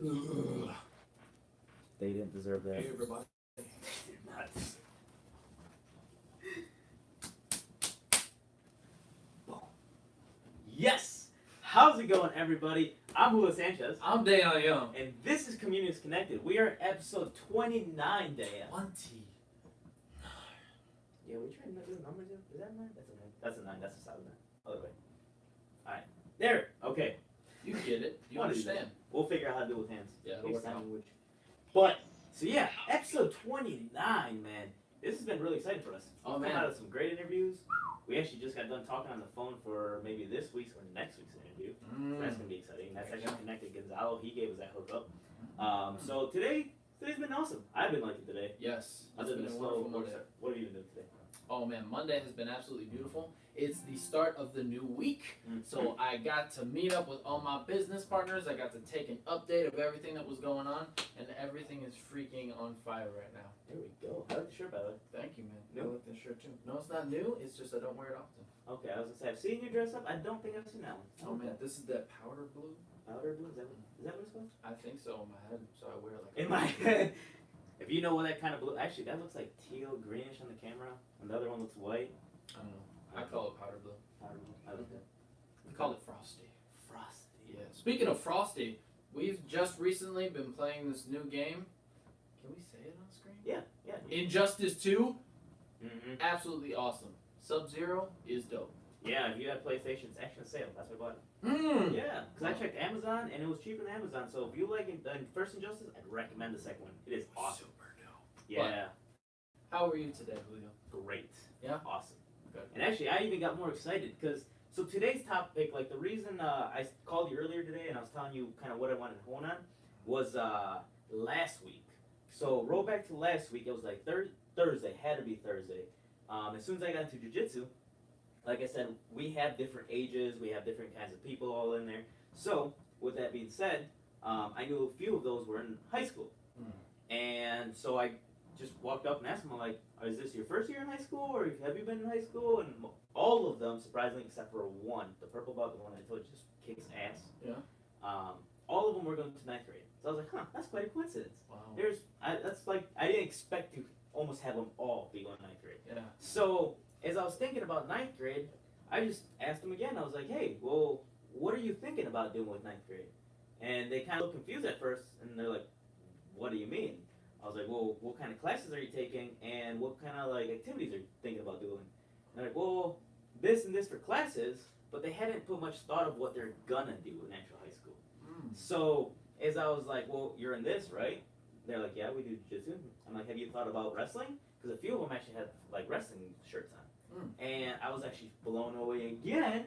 Ugh. They didn't deserve that. Hey, everybody. They did not deserve Boom. Yes! How's it going, everybody? I'm Julio Sanchez, I'm Dayon Young. and this is Communities Connected. We are at episode 29, Dayon. 20. Yeah, we trying to do the numbers. Is that a 9? That's a 9. That's a 7. Other way. Alright. There. Okay. You get it. You What is understand. We'll figure out how to do it with hands. Yeah, it'll work out. But, so yeah, episode 29, man. This has been really exciting for us. Oh, We've man. come out of some great interviews. We actually just got done talking on the phone for maybe this week's or next week's interview. So that's going to be exciting. That's actually connected Gonzalo. He gave us that hookup. So today's been awesome. I've been liking today. Yes. It's Other been than a the wonderful slow Monday. start. What have you been doing today? Oh man, Monday has been absolutely beautiful. It's the start of the new week. So I got to meet up with all my business partners. I got to take an update of everything that was going on, and everything is freaking on fire right now. There we go. I like the shirt, by the way. Thank you, man. New? I like this shirt too. No, it's not new. It's just I don't wear it often. Okay, I was going to say, I've seen you dress up. I don't think I've seen that one. Oh man, this is that powder blue. Powder blue? Is that what it's called? I think so in my head, so I wear it like In my head. If you know what that kind of blue, actually that looks like teal greenish on the camera, and the other one looks white. I don't know. I call it powder blue. Powder blue. I like that. We call it frosty. Frosty. Yeah. Speaking of frosty, we've just recently been playing this new game. Can we say it on screen? Yeah. Injustice 2, Mm-hmm. absolutely awesome. Sub-Zero is dope. Yeah, if you have PlayStation, it's actually on sale. That's why I bought it. Mm. Yeah, because I checked Amazon and it was cheaper than Amazon. So if you like First Injustice, I'd recommend the second one. It is awesome. Super dope. Yeah, How are you today, Julio? great. Yeah? Awesome. Good. And actually, I even got more excited because so today's topic, like the reason I called you earlier today and I was telling you kind of what I wanted to hone on was last week. So roll back to last week. It was like Thursday, had to be Thursday. As soon as I got into jiu-jitsu, like I said, we have different ages, we have different kinds of people all in there. So with that being said, I knew a few of those were in high school. And so I just walked up and asked them, I'm like, is this your first year in high school, or have you been in high school? And all of them, surprisingly, except for one, the purple belt, the one I told you just kicks ass. Yeah. All of them were going to ninth grade. So I was like, huh, that's quite a coincidence. Wow. That's like, I didn't expect to almost have them all be going to ninth grade. Yeah. So as I was thinking about ninth grade, I just asked them again. I was like, hey, well, what are you thinking about doing with ninth grade? And they kind of looked confused at first, and they're like, what do you mean? I was like, well, what kind of classes are you taking, and what kind of like activities are you thinking about doing? And they're like, well, this and this for classes, but they hadn't put much thought of what they're gonna do in actual high school. So as I was like, well, you're in this, right? They're like, yeah, we do jiu-jitsu. I'm like, have you thought about wrestling? Because a few of them actually had like wrestling shirts on. And I was actually blown away again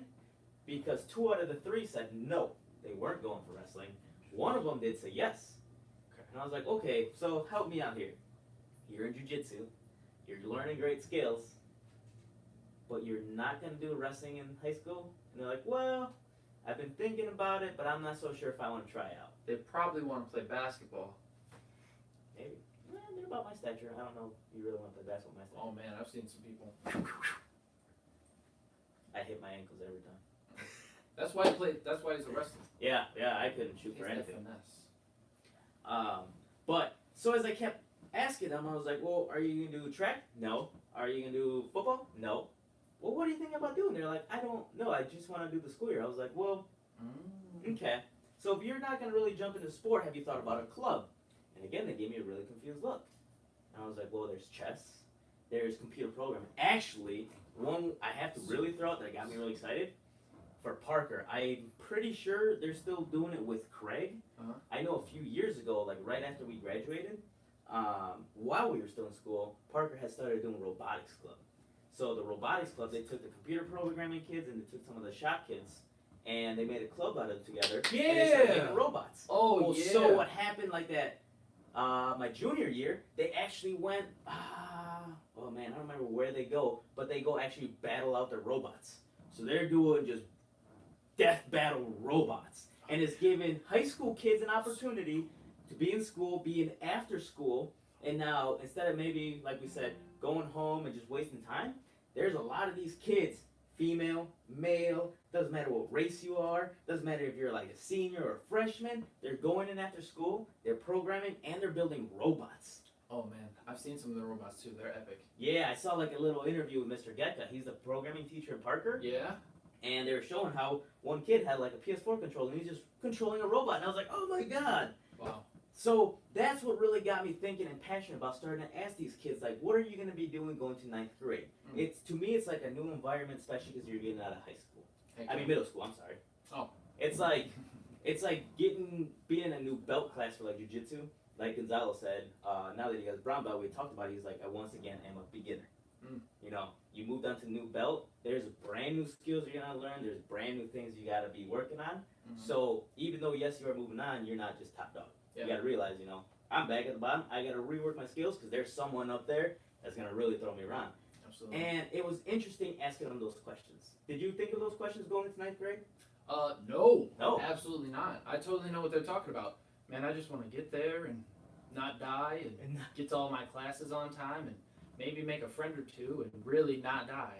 because 2 out of the 3 said no, they weren't going for wrestling. One of them did say yes. And I was like, okay, so help me out here. You're in jiu-jitsu, you're learning great skills, but you're not going to do wrestling in high school? And they're like, well, I've been thinking about it, but I'm not so sure if I want to try out. They probably want to play basketball. Maybe. Well, they're about my stature. I don't know if you really want to play basketball my stature. Oh man, I've seen some people. I hit my ankles every time. That's why he's a wrestler. Yeah, I couldn't shoot He's for that anything. finesse. But so as I kept asking them, I was like, well, are you gonna do track? No. Are you gonna do football? No. Well, what do you think about doing? They're like, I don't know. I just want to do the school year. I was like, well, okay. So if you're not gonna really jump into sport, have you thought about a club? And again, they gave me a really confused look. And I was like, well, there's chess, there's computer programming. Actually, one I have to really throw out that got me really excited. For Parker, I'm pretty sure they're still doing it with Craig. I know a few years ago, like right after we graduated, while we were still in school, Parker had started doing robotics club. So the robotics club, they took the computer programming kids and they took some of the shop kids, and they made a club out of it together. And they started making robots. Oh, Well, yeah. so what happened like that? My junior year, they actually went. Oh man, I don't remember where they go, but they go actually battle out their robots. So they're doing just death battle robots, and it's giving high school kids an opportunity to be in school, be in after school, and now instead of maybe like we said going home and just wasting time, there's a lot of these kids female, male, doesn't matter what race you are, doesn't matter if you're like a senior or a freshman, they're going in after school, they're programming, and they're building robots. Oh man, I've seen some of the robots too. They're epic. Yeah, I saw like a little interview with Mr. Gecka. He's the programming teacher in Parker, Yeah. and they were showing how one kid had like a PS4 controller, and he's just controlling a robot, and I was like, oh my god. Wow. So that's what really got me thinking and passionate about starting to ask these kids, like, what are you going to be doing going to ninth grade? Mm. It's to me, it's like a new environment, especially because you're getting out of high school. Heck I yeah. mean, middle school. I'm sorry. Oh. It's like being in a new belt class for like jujitsu. Like Gonzalo said, now that he has brown belt, we talked about it, he's like, I once again am a beginner. Mm. You know, you moved on to new belt. There's brand new skills you're gonna learn. There's brand new things you gotta be working on. Mhm. So even though yes, you are moving on, you're not just top dog. Yeah. You gotta realize, you know, I'm back at the bottom. I gotta rework my skills because there's someone up there that's gonna really throw me around. Absolutely. And it was interesting asking them those questions. Did you think of those questions going into ninth grade? No. No. Absolutely not. I totally know what they're talking about. Man, I just want to get there and not die and get to all my classes on time and maybe make a friend or two and really not die.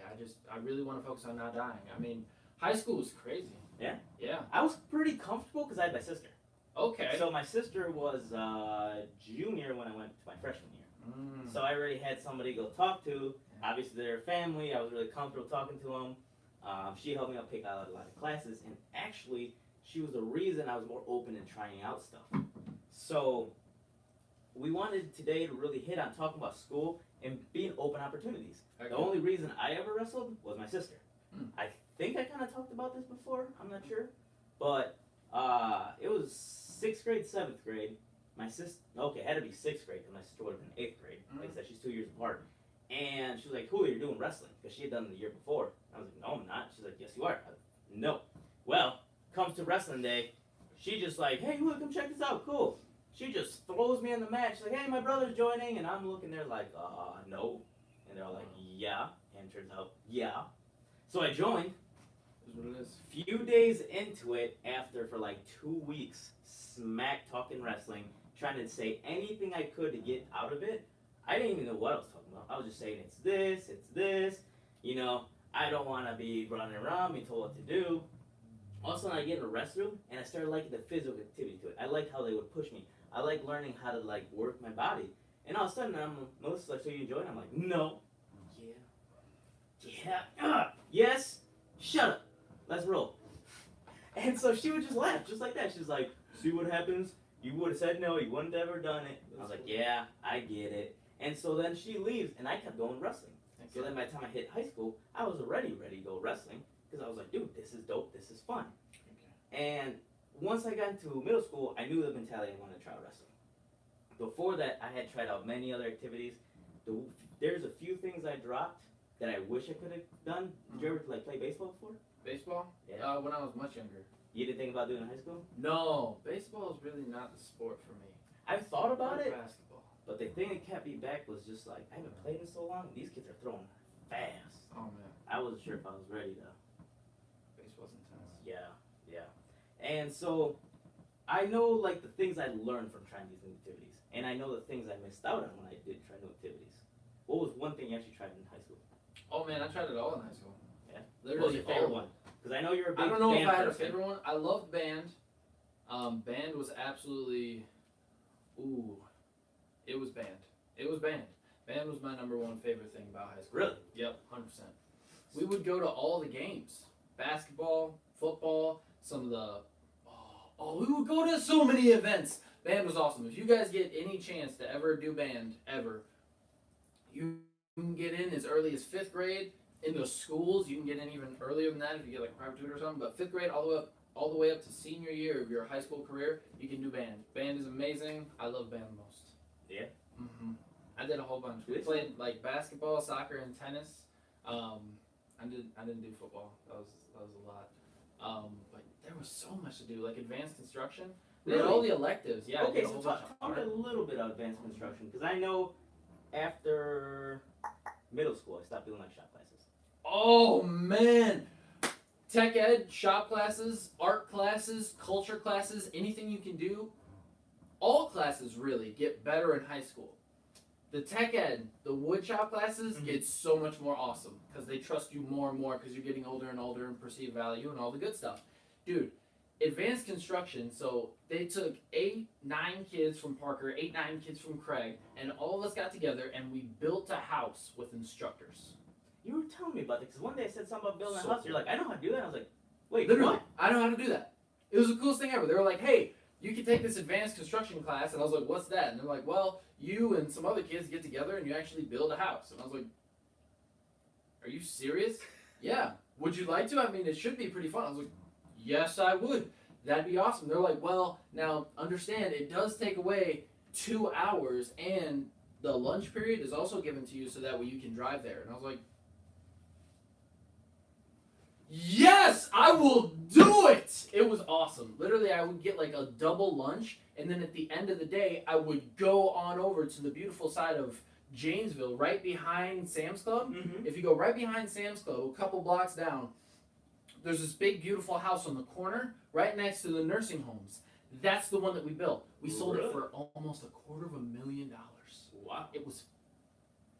I really want to focus on not dying. I mean, high school was crazy. Yeah? Yeah. I was pretty comfortable because I had my sister. Okay. So my sister was junior when I went to my freshman year. Mm. So I already had somebody to go talk to. Obviously, they're family. I was really comfortable talking to them. She helped me out pick out a lot of classes, and actually, she was the reason I was more open in trying out stuff. So we wanted today to really hit on talking about school and being open opportunities. Okay. The only reason I ever wrestled was my sister. Hmm. I think I kind of talked about this before. I'm not sure, but it was 6th grade, 7th grade. My sister, okay, it had to be 6th grade because my sister would have been 8th grade. Like I said, she's 2 years apart. And she was like, cool, you're doing wrestling. Because she had done it the year before. I was like, no, I'm not. She's like, yes, you are. I was like, no. Well, comes to wrestling day. She just like, hey, look, come check this out. Cool. She just throws me in the match. She's like, hey, my brother's joining. And I'm looking there like, no. And they're like, yeah. And it turns out, yeah. So I joined. Is what it is. Few days into it, after for like 2 weeks, smack talking wrestling, trying to say anything I could to get out of it. I didn't even know what I was talking about. I was just saying it's this, you know, I don't want to be running around, being told what to do. All of a sudden I get in a restroom and I started liking the physical activity to it. I liked how they would push me. I like learning how to like work my body. And all of a sudden Melissa's like, so you enjoy it? I'm like, no. Yeah. Yes. Shut up. Let's roll. And so she would just laugh just like that. She's like, see what happens? You would have said no, you wouldn't have ever done it. I was like, yeah, I get it. And so then she leaves, and I kept going wrestling. So then by the time I hit high school, I was already ready to go wrestling because I was like, dude, this is dope, this is fun. Okay. And once I got into middle school, I knew the mentality I wanted to try wrestling. Before that, I had tried out many other activities. There's a few things I dropped that I wish I could have done. Did you ever like play baseball before? Baseball? Yeah. When I was much younger. You didn't think about doing it in high school? No, baseball is really not the sport for me. I've thought about Or it, basketball. but the thing that kept me back was just like, I haven't played in so long. These kids are throwing fast. Oh man, I wasn't sure if I was ready to. baseball's intense. Yeah. And so, I know like the things I learned from trying these new activities, and I know the things I missed out on when I did try new activities. What was one thing you actually tried in high school? Oh man, I tried it all in high school. Yeah? Literally What was your all favorite of one? them. Because I know you're a big I don't know if band I had a person. favorite one. I loved band. Band was absolutely, it was band. It was band. Band was my number one favorite thing about high school. Really? Yep, 100%. We would go to all the games. Basketball, football, some of the, we would go to so many events. Band was awesome. If you guys get any chance to ever do band, ever, you can get in as early as 5th grade. In the schools, you can get in even earlier than that if you get like a private tutor or something. But 5th grade all the way up to senior year of your high school career, you can do band. Band is amazing. I love band the most. Yeah? Mm-hmm. I did a whole bunch. We Really? played like basketball, soccer, and tennis. I didn't do football. That was a lot. But there was so much to do, like advanced construction. They had Really? all the electives. Yeah. I Okay, did a so whole bunch talk of a art. little bit about advanced construction, because I know after middle school, I stopped doing like shop classes. Oh man. Tech ed, shop classes, art classes, culture classes, anything you can do. All classes really get better in high school. The tech ed, the wood shop classes, Mhm. it's so much more awesome because they trust you more and more because you're getting older and older and perceive value and all the good stuff. Dude, advanced construction, so they took 8, 9 kids from Parker, 8, 9 kids from Craig, and all of us got together and we built a house with instructors. You were telling me about it because one day I said something about building So a house. You're like, I know how to do that. I was like, wait, Literally, what? I know how to do that. It was the coolest thing ever. They were like, hey, you can take this advanced construction class. And I was like, what's that? And they're like, well, you and some other kids get together and you actually build a house. And I was like, are you serious? Yeah. Would you like to? I mean, it should be pretty fun. I was like, yes, I would. That'd be awesome. They're like, well, now understand it does take away 2 hours and the lunch period is also given to you so that way you can drive there. And I was like, yes, I will do it. It was awesome. Literally, I would get like a double lunch, and then at the end of the day, I would go on over to the beautiful side of Janesville, right behind Sam's Club. Mm-hmm. If you go right behind Sam's Club, a couple blocks down, there's this big, beautiful house on the corner, right next to the nursing homes. That's the one that we built. We sold it Really? for almost $250,000. Wow. It was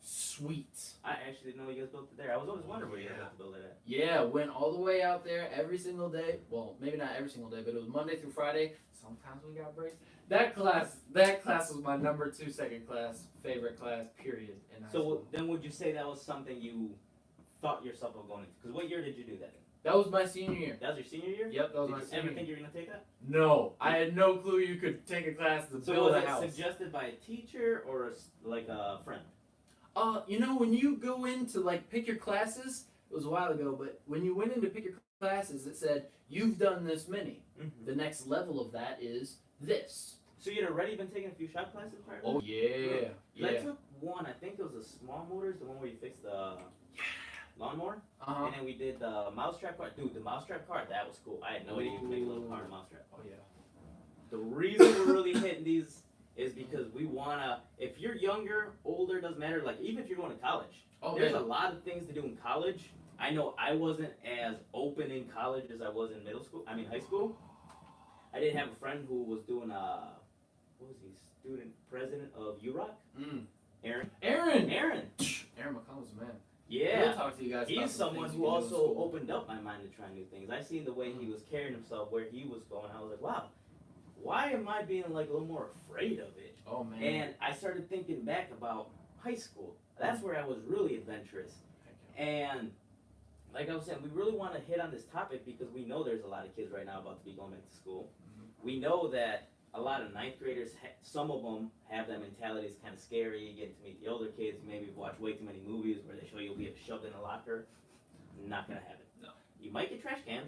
sweet. I actually didn't know you guys built it there. I was always wondering where you guys had to build it at. Yeah, went all the way out there every single day. Well, maybe not every single day, but it was Monday through Friday. Sometimes we got breaks. That class was my number 2 second class, favorite class, period, in high So school. then would you say that was something you thought yourself of going into? Because what year did you do that in? That was my senior year. That was your senior year? Yep, that was Did my you senior ever year. think you were going to take that? No, I had no clue you could take a class to So build was a it house. suggested by a teacher or like a friend? You know, when you go in to like pick your classes, it was a while ago, but when you went in to pick your classes, it said, you've done this many. Mm-hmm. The next level of that is this. So you'd already been taking a few shop classes prior to Oh, that? yeah. 'Cause I took one, I think it was a small motors, the one where you fix the lawnmower. Uh-huh. And then we did the mousetrap cart. Dude, the mousetrap cart, that was cool. I had no idea you could make a little car in a mousetrap. Oh, yeah. The reason we're really hitting these is because we wanna, if you're younger, older, doesn't matter, like even if you're going to college, Oh, there's yeah. a lot of things to do in college. I know I wasn't as open in college as I was in high school. I did have a friend who was doing what was he, student president of UROC? Aaron. Aaron Aaron. McCollum's the man. Yeah. We'll talk to you guys about He's some someone things who we do in also school. opened up my mind to try new things. I seen the way he was carrying himself, where he was going. I was like, wow, why am I being like a little more afraid of it? Oh, man. And I started thinking back about high school. That's where I was really adventurous. And like I was saying, we really want to hit on this topic because we know there's a lot of kids right now about to be going back to school. We know that a lot of ninth graders, some of them have that mentality. It's kind of scary. You get to meet the older kids. Maybe you've watched way too many movies where they show you get shoved in a locker. Not gonna happen. No. You might get trash canned.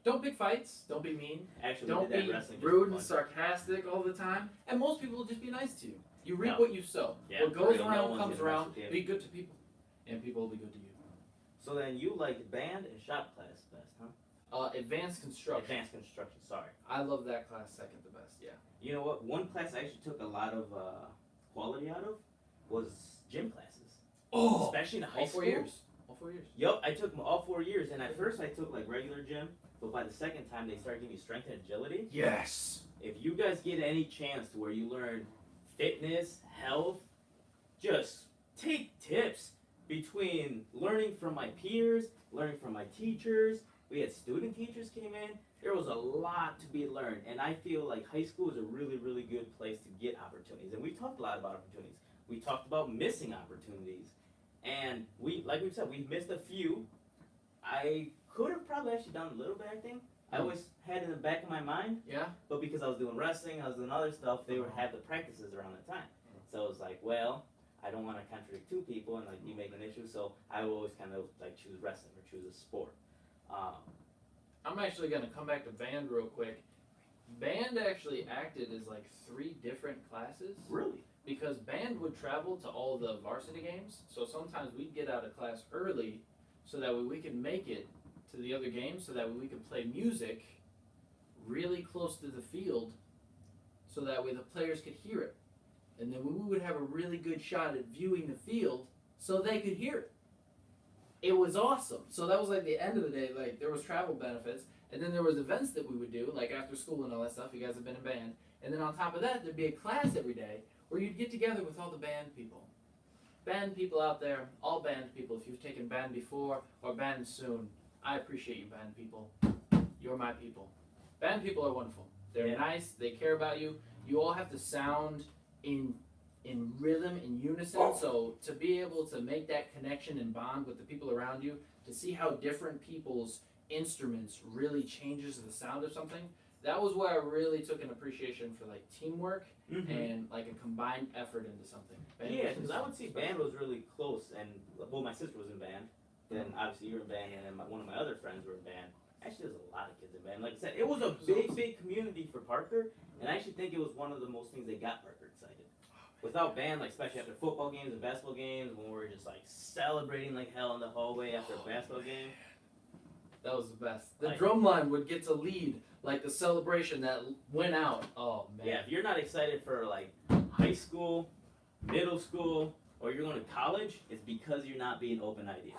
Don't pick fights. Don't be mean. Actually, Don't we did that be wrestling. just rude for and fun. sarcastic all the time. And most people will just be nice to you. You reap No. what you sow. Yeah, what for goes real, no around one's comes gonna mess around. with you. Be good to people. And people will be good to you. So then you liked band and shop class best, huh? Advanced construction. Advanced construction. Sorry. I love that class second the best, yeah. You know what? One class I actually took a lot of quality out of was gym classes, especially in high All school. 4 years. All 4 years. Yup, I took them all 4 years, and at first I took like regular gym, but by the second time they started giving me strength and agility. Yes. If you guys get any chance to where you learn fitness, health, just take tips between learning from my peers, learning from my teachers. We had student teachers came in. There was a lot to be learned, and I feel like high school is a really, really good place to get opportunities. And we talked a lot about opportunities. We talked about missing opportunities, and like we said, we missed a few. I could have probably actually done a little bit, I think. I always had in the back of my mind, Yeah? but because I was doing wrestling, I was doing other stuff, they would have the practices around that time. So it was like, well, I don't want to contradict two people and like you make an issue, so I will always kind of like choose wrestling or choose a sport. I'm actually going to come back to band real quick. Band actually acted as like 3 different classes Really? because band would travel to all the varsity games. So sometimes we'd get out of class early so that way we could make it to the other games so that way we could play music really close to the field so that way the players could hear it. And then we would have a really good shot at viewing the field so they could hear it. It was awesome. So that was like the end of the day. Like there was travel benefits, and then there was events that we would do, like after school and all that stuff. You guys have been in band, and then on top of that, there'd be a class every day where Or you'd get together with all the band people. Band people out there, all band people, if you've taken band before or band soon, I appreciate you, band people. You're my people. Band people are wonderful. They're Yeah. nice, they care about you. You all have to sound in rhythm, in unison. So to be able to make that connection and bond with the people around you, to see how different people's instruments really changes the sound of something, that was where I really took an appreciation for like teamwork Mm-hmm. and like a combined effort into something. Band Yeah, was because I would say special. band was really close, and well, my sister was in band. Then obviously you were in band, and then one of my other friends were in band. Actually, there's a lot of kids in band. Like I said, it was a big community for Parker, and I actually think it was one of the most things that got Parker excited. Without band, like especially after football games and basketball games, when we were just like celebrating like hell in the hallway after a basketball game. That was the best. The Like- drum line would get to lead like the celebration that went out. Oh man. Yeah, if you're not excited for like high school, middle school, or you're going to college, it's because you're not being open ideas.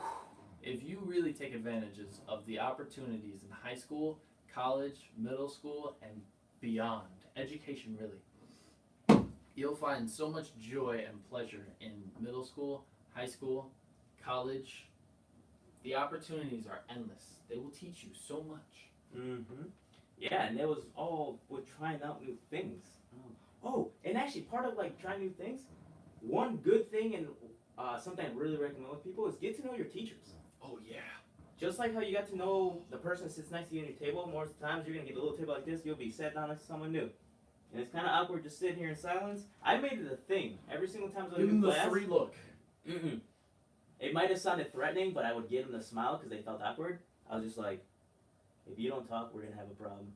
If you really take advantages of the opportunities in high school, college, middle school, and beyond, education really, you'll find so much joy and pleasure in middle school, high school, college. The opportunities are endless. They will teach you so much. Mm-hmm. Yeah, and it was all with trying out new things. Oh, and actually, part of like trying new things, one good thing and something I really recommend with people is get to know your teachers. Oh yeah. Just like how you got to know the person that sits next to you on your table, more times you're gonna get a little table like this, you'll be sat down next to someone new. And it's kind of awkward just sitting here in silence. I made it a thing. Every single time I was Give in them the class, 3 look. mm-mm. It might have sounded threatening, but I would give them the smile because they felt awkward. I was just like, if you don't talk, we're gonna have a problem.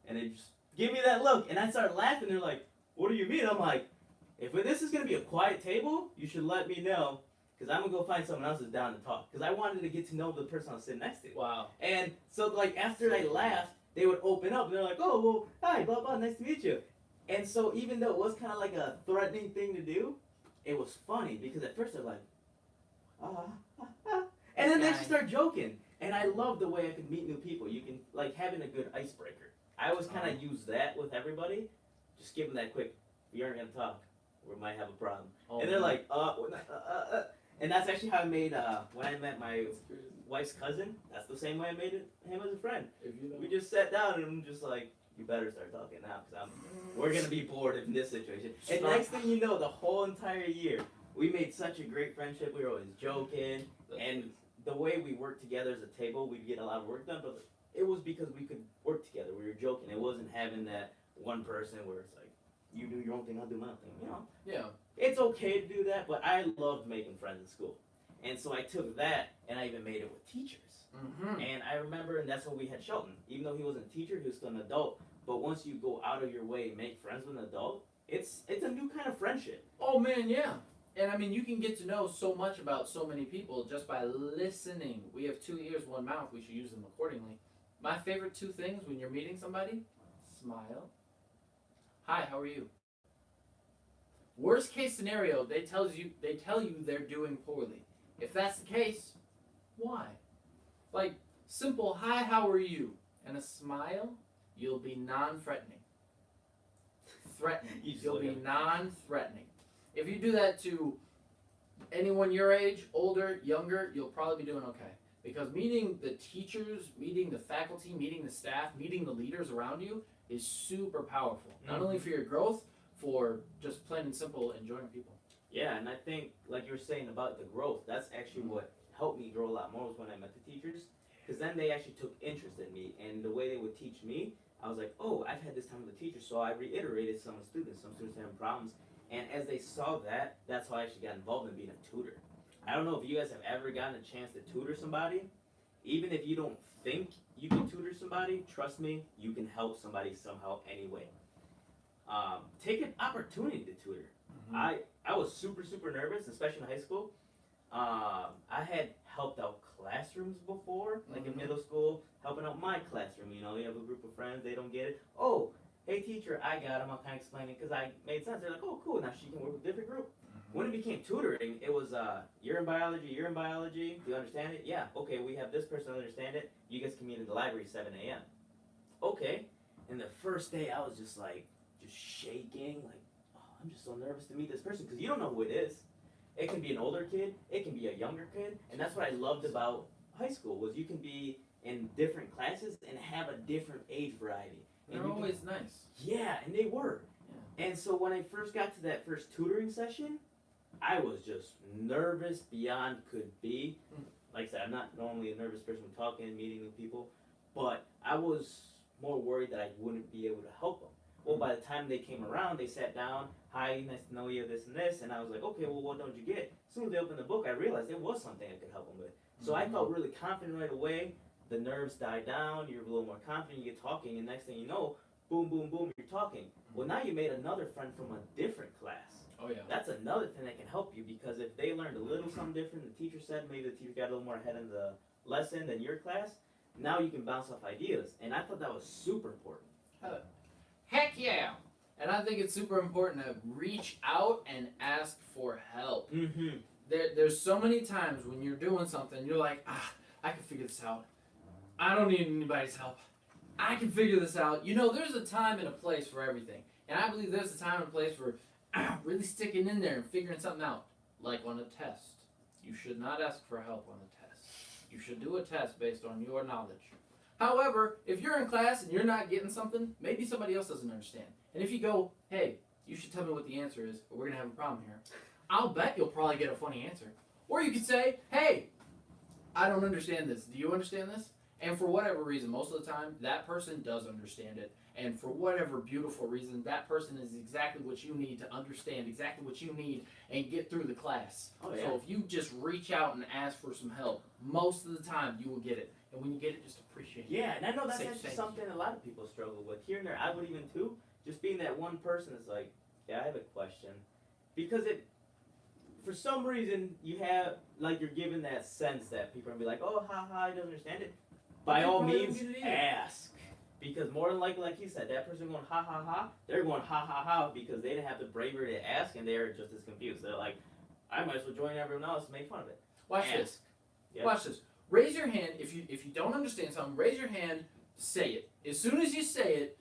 And they just give me that look, and I started laughing. They're like, "What do you mean?" I'm like, "If this is gonna be a quiet table, you should let me know, because I'm gonna go find someone else who's down to talk." Because I wanted to get to know the person I was sitting next to. Wow. And so, like, after I laughed, they would open up, and they're like, "Oh, well, hi, blah blah, nice to meet you." And so, even though it was kind of like a threatening thing to do, it was funny because at first they're like, and then they actually start joking. And I love the way I could meet new people. You can, like, having a good icebreaker. I always kind of use that with everybody. Just give them that quick, "We aren't going to talk. We might have a problem." Oh, And they're man. like, And that's actually how I made, when I met my wife's cousin, that's the same way I made him as a friend. If you We just sat down and I'm just like, "You better start talking now, because we're going to be bored in this situation." And next thing you know, the whole entire year, we made such a great friendship. We were always joking. And the way we worked together as a table, we'd get a lot of work done, but it was because we could work together. We were joking. It wasn't having that one person where it's like, you do your own thing, I'll do my own thing. You know, Yeah. it's okay to do that, but I loved making friends in school. And so I took that and I even made it with teachers. Mm-hmm. And I remember, and that's when we had Shelton. Even though he wasn't a teacher, he was still an adult. But once you go out of your way and make friends with an adult, it's a new kind of friendship. Oh man, yeah. And I mean, you can get to know so much about so many people just by listening. We have 2 ears, 1 mouth. We should use them accordingly. My favorite 2 things when you're meeting somebody: smile. Hi, how are you? Worst case scenario, they tell you they're doing poorly. If that's the case, why? Like simple hi, how are you? And a smile, you'll be non-threatening. Threatening. You just You'll look be at 'em. non-threatening. If you do that to anyone your age, older, younger, you'll probably be doing okay. Because meeting the teachers, meeting the faculty, meeting the staff, meeting the leaders around you is super powerful. Not only for your growth, for just plain and simple enjoying people. Yeah, and I think, like you were saying about the growth, that's actually what helped me grow a lot more was when I met the teachers. Because then they actually took interest in me, and the way they would teach me, I was like, oh, I've had this time with the teacher, so I reiterated some students having problems. And as they saw that, that's how I actually got involved in being a tutor. I don't know if you guys have ever gotten a chance to tutor somebody. Even if you don't think you can tutor somebody, trust me, you can help somebody somehow anyway. Take an opportunity to tutor. I was super nervous, especially in high school. I had helped out classrooms before, like in middle school, helping out my classroom. You know, you have a group of friends, they don't get it. Oh, hey teacher, I got him. I'll kind of explain it because I made sense. They're like, oh, cool. Now she can work with a different group. When it became tutoring, it was you're in biology. Do you understand it? Yeah. Okay, we have this person understand it. You guys can meet in the library 7 a.m. Okay. And the first day, I was just shaking, like, oh, I'm just so nervous to meet this person because you don't know who it is. It can be an older kid, it can be a younger kid, and that's what I loved about high school was you can be in different classes and have a different age variety. They're always nice. Yeah, and they were. Yeah. And so when I first got to that first tutoring session, I was just nervous beyond could be. Like I said, I'm not normally a nervous person when talking and meeting new people, but I was more worried that I wouldn't be able to help them. Well, by the time they came around, they sat down, hi, nice to know you, this and this, and I was like, okay, well, what don't you get? As soon as they opened the book, I realized there was something I could help them with. So I felt really confident right away. The nerves die down, you're a little more confident, you get talking, and next thing you know, boom, boom, boom, you're talking. Well, now you made another friend from a different class. Oh yeah. That's another thing that can help you because if they learned a little something different, the teacher said maybe the teacher got a little more ahead in the lesson than your class, now you can bounce off ideas. And I thought that was super important. Heck yeah. And I think it's super important to reach out and ask for help. Mm-hmm. There's so many times when you're doing something, you're like, I can figure this out. I don't need anybody's help. I can figure this out. You know, there's a time and a place for everything. And I believe there's a time and a place for really sticking in there and figuring something out. Like on a test. You should not ask for help on a test. You should do a test based on your knowledge. However, if you're in class and you're not getting something, maybe somebody else doesn't understand. And if you go, hey, you should tell me what the answer is, or we're going to have a problem here, I'll bet you'll probably get a funny answer. Or you could say, hey, I don't understand this. Do you understand this? And for whatever reason, most of the time, that person does understand it. And for whatever beautiful reason, that person is exactly what you need to understand, exactly what you need, and get through the class. Oh, yeah. So if you just reach out and ask for some help, most of the time you will get it. And when you get it, just appreciate it. Yeah, and I know that's Say actually thank something a lot of people struggle with. Here and there, I would even too. Just being that one person is like, yeah, I have a question. Because it, for some reason, you have, like, you're given that sense that people are going to be like, oh, ha ha, I don't understand it. By all means, ask. Because more than likely, like you said, that person going ha ha ha, they're going ha ha ha because they didn't have the bravery to ask and they're just as confused. They're like, I might as well join everyone else and make fun of it. Watch Ask. this. Yep. Watch this. Raise your hand if you don't understand something. Raise your hand. Say it. As soon as you say it,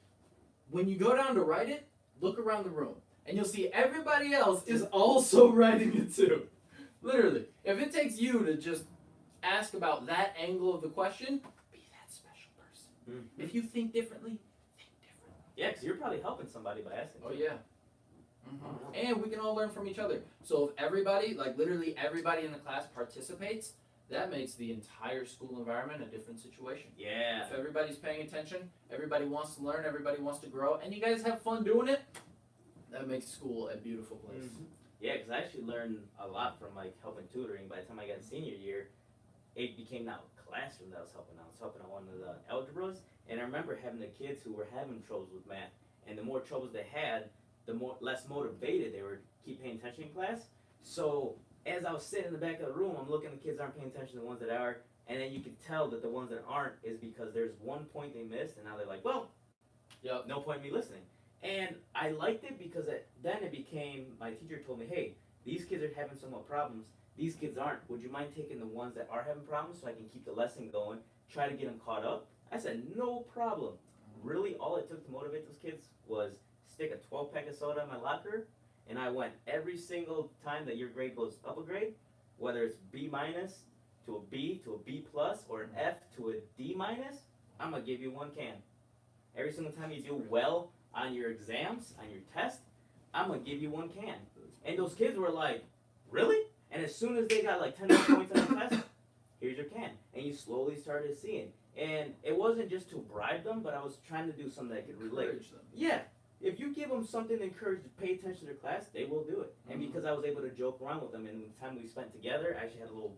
when you go down to write it, look around the room, and you'll see everybody else is also writing it too. Literally, if it takes you to just ask about that angle of the question, be that special person. Mm-hmm. If you think differently, think differently. Yeah, because you're probably helping somebody by asking. Oh yeah. And we can all learn from each other. So if everybody, like literally everybody in the class participates, that makes the entire school environment a different situation. Yeah. If everybody's paying attention, everybody wants to learn, everybody wants to grow, and you guys have fun doing it, that makes school a beautiful place. Mm-hmm. Yeah, because I actually learned a lot from like helping tutoring. By the time I got senior year, it became now a classroom that I was helping out. I was helping out one of the algebras, and I remember having the kids who were having troubles with math, and the more troubles they had, the less motivated they were to keep paying attention in class. So as I was sitting in the back of the room, I'm looking, the kids aren't paying attention to the ones that are, and then you can tell that the ones that aren't is because there's one point they missed, and now they're like, well, Yep. no point in me listening. And I liked it because then it became, my teacher told me, hey, these kids are having some more problems, these kids aren't. Would you mind taking the ones that are having problems so I can keep the lesson going, try to get them caught up? I said, no problem. Really, all it took to motivate those kids was stick a 12-pack of soda in my locker, and I went every single time that your grade goes up a grade, whether it's B minus to a B to a B plus or an F to a D minus, I'm going to give you one can. Every single time you do well on your exams, on your test, I'm going to give you one can. And those kids were like, really? And as soon as they got like 10 points on the test, here's your can. And you slowly started seeing. And it wasn't just to bribe them, but I was trying to do something that could relate. Encourage them. Yeah. If you give them something to encourage to pay attention to their class, they will do it. And because I was able to joke around with them, and the time we spent together, I actually had a little,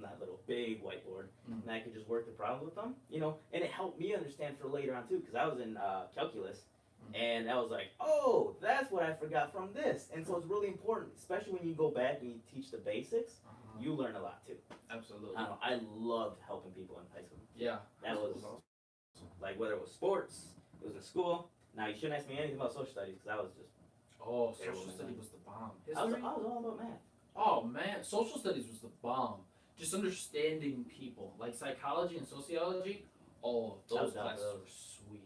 not little, big whiteboard, and I could just work the problems with them, you know, and it helped me understand for later on too, because I was in calculus, and I was like, oh, that's what I forgot from this. And so it's really important, especially when you go back and you teach the basics, you learn a lot too. Absolutely. I don't know, I loved helping people in high school. Yeah. That was, like, whether it was sports, it was in school. Now, you shouldn't ask me anything about social studies, because I was just, Oh, Terrible social math. studies was the bomb. I was History? all about math. Oh man, social studies was the bomb. Just understanding people, like psychology and sociology. Oh, I was those down for classes those. were sweet.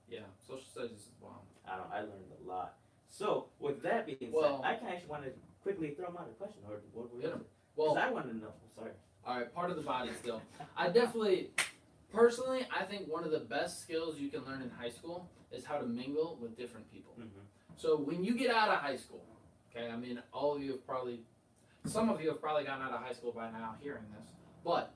Yeah, social studies is the bomb. I learned a lot. So, with that being Well- said, I can actually want to quickly throw him out a question, or what were you Yeah. saying? Well, Because I want to know. Sorry. all right, part of the body still. I definitely, personally, I think one of the best skills you can learn in high school is how to mingle with different people. Mm-hmm. So when you get out of high school, okay, I mean, all of you have probably, some of you have probably gotten out of high school by now hearing this, but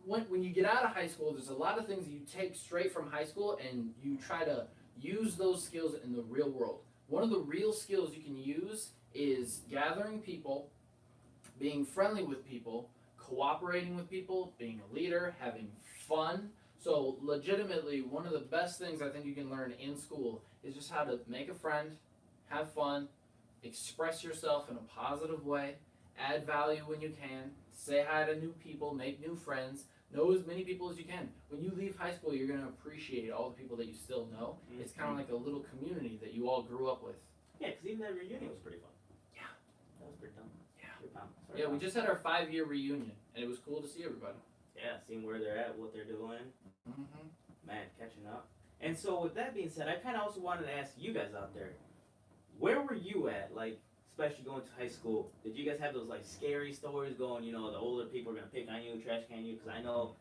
when you get out of high school, there's a lot of things that you take straight from high school and you try to use those skills in the real world. One of the real skills you can use is gathering people, being friendly with people, cooperating with people, being a leader, having fun. So legitimately, one of the best things I think you can learn in school is just how to make a friend, have fun, express yourself in a positive way, add value when you can, say hi to new people, make new friends, know as many people as you can. When you leave high school, you're going to appreciate all the people that you still know. Mm-hmm. It's kind of like a little community that you all grew up with. Yeah, because even that reunion was pretty fun. Yeah. That was pretty dumb. Yeah. Good time. Sorry, Yeah, we Mom. just had our 5-year reunion, and it was cool to see everybody. Yeah, seeing where they're at, what they're doing. Mm-hmm. Man, catching up. And so with that being said, I kind of also wanted to ask you guys out there, where were you at, like, especially going to high school? Did you guys have those, like, scary stories going, you know, the older people are going to pick on you, trash can you? Because I know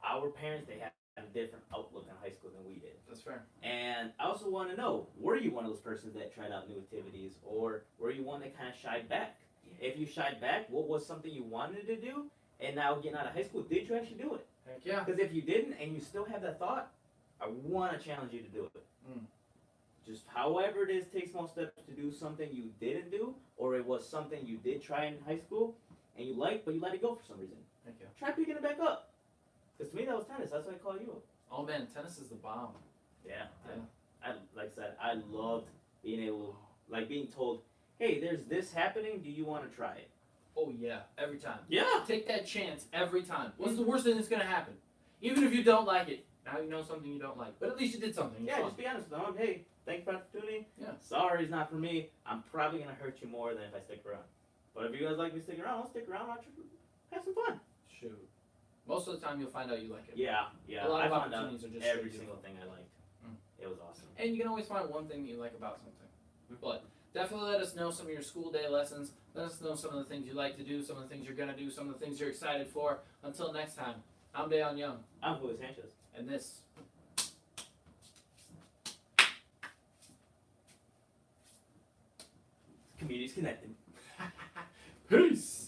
our parents, they had a different outlook on high school than we did. That's fair. And I also want to know, were you one of those persons that tried out new activities, or were you one that kind of shied back? If you shied back, what was something you wanted to do? And now getting out of high school, did you actually do it? Heck yeah. Because if you didn't and you still have that thought, I want to challenge you to do it. Mm. Just however it is, take small steps to do something you didn't do, or it was something you did try in high school and you liked, but you let it go for some reason. Thank you. Try picking it back up. Because to me, that was tennis. That's why I call you up. Oh man, tennis is the bomb. Yeah. Yeah. I like I said, I loved being able, like being told, hey, there's this happening. Do you want to try it? Oh yeah, every time. Yeah. Take that chance every time. What's the worst thing that's gonna happen? Even if you don't like it, now you know something you don't like. But at least you did something. It's Yeah, fun. just be honest with them. Hey, thanks for the opportunity. Yeah. Sorry, it's not for me. I'm probably gonna hurt you more than if I stick around. But if you guys like me sticking around, I'll stick around. I'll have some fun. Shoot. Most of the time you'll find out you like it. Yeah. A lot I of found out opportunities are just every straight single thing I liked. Mm. It was awesome. And you can always find one thing that you like about something. Mhm. But definitely let us know some of your school day lessons. Let us know some of the things you like to do, some of the things you're gonna do, some of the things you're excited for. Until next time, I'm Dayon Young, I'm Julio Sanchez. and this Communities connected. Peace.